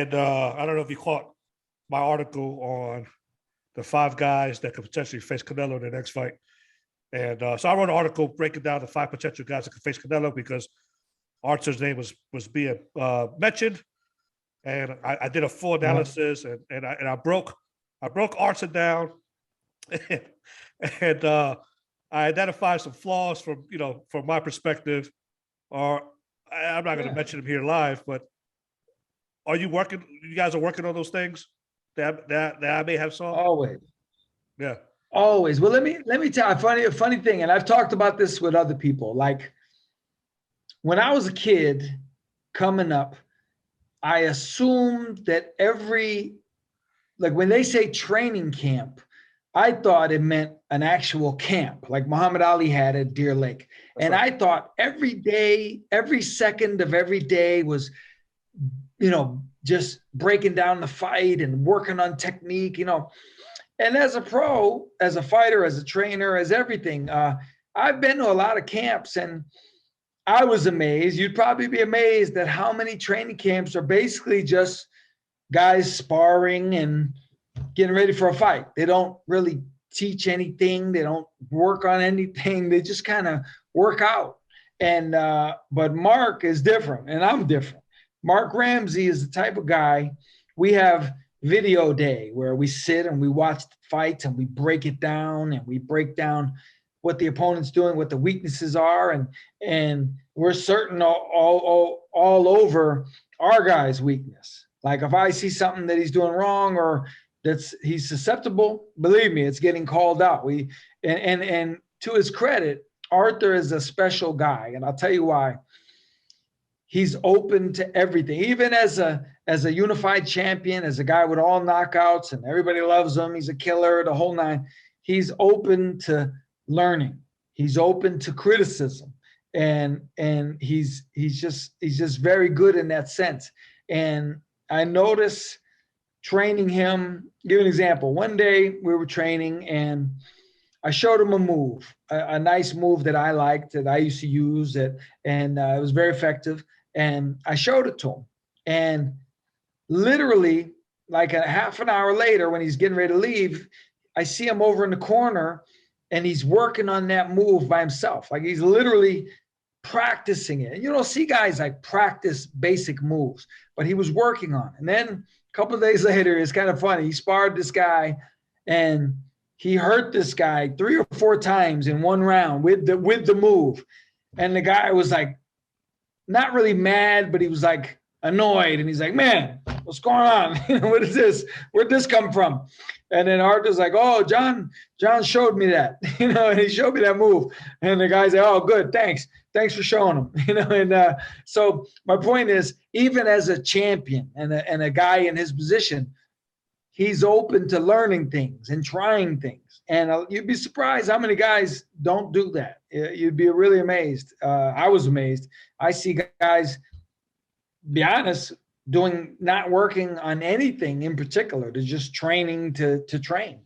And I don't know if you caught my article on the 5 guys that could potentially face Canelo in the next fight. And so I wrote an article breaking down the 5 potential guys that could face Canelo because Artur's name was being mentioned, and I did a full analysis, and I broke Artur down, and I identified some flaws from my perspective. Or I'm not going to mention them here live, but are you working? You guys are working on those things that I may have saw. Always. Yeah. Always. Well, let me tell you a funny thing, and I've talked about this with other people. Like when I was a kid coming up, I assumed that like when they say training camp, I thought it meant an actual camp, like Muhammad Ali had at Deer Lake. And I thought every day, every second of every day was, just breaking down the fight and working on technique, And as a pro, as a fighter, as a trainer, as everything, I've been to a lot of camps, and I was amazed. You'd probably be amazed at how many training camps are basically just guys sparring and getting ready for a fight. They don't really teach anything. They don't work on anything. They just kind of work out. And but Mark is different, and I'm different. Mark Ramsey is the type of guy. We have video day where we sit and we watch fights and we break it down, and we break down what the opponent's doing, what the weaknesses are, and we're certain all over our guy's weakness. Like if I see something that he's doing wrong or he's susceptible, believe me, it's getting called out. And to his credit, Artur is a special guy, and I'll tell you why. He's open to everything, even as a unified champion, as a guy with all knockouts, and everybody loves him. He's a killer, the whole nine. He's open to learning. He's open to criticism, and he's just very good in that sense. And I notice training him. Give an example. One day we were training, and I showed him a move, a nice move that I liked, that I used to use, and it was very effective. And I showed it to him, and literally like a half an hour later, when he's getting ready to leave, I see him over in the corner, and he's working on that move by himself. Like he's literally practicing it. You don't see guys like practice basic moves, but he was working on it. And then a couple of days later, it's kind of funny. He sparred this guy, and he hurt this guy 3 or 4 times in one round with the move. And the guy was like, not really mad, but he was like annoyed. And he's like, man, what's going on? What is this? Where'd this come from? And then Artur's like, oh, John showed me that, and he showed me that move. And the guy's like, oh, good. Thanks for showing him, And so my point is, even as a champion and a guy in his position, he's open to learning things and trying things. And you'd be surprised how many guys don't do that. You'd be really amazed. I was amazed. I see guys, be honest, not working on anything in particular. They're just training to train.